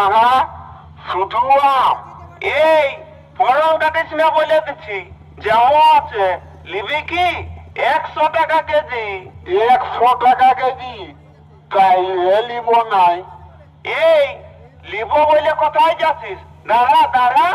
টাকা শুধু আম। এই ফরম কাটিস না বলে দিচ্ছি, যেমন আছে লিবি কি 100 টাকা কেজি। 100 টাকা কেজি? তাই লিব নাই। এই লিব বলে কোথায় যাচ্ছিস? দাঁড়া দাঁড়া।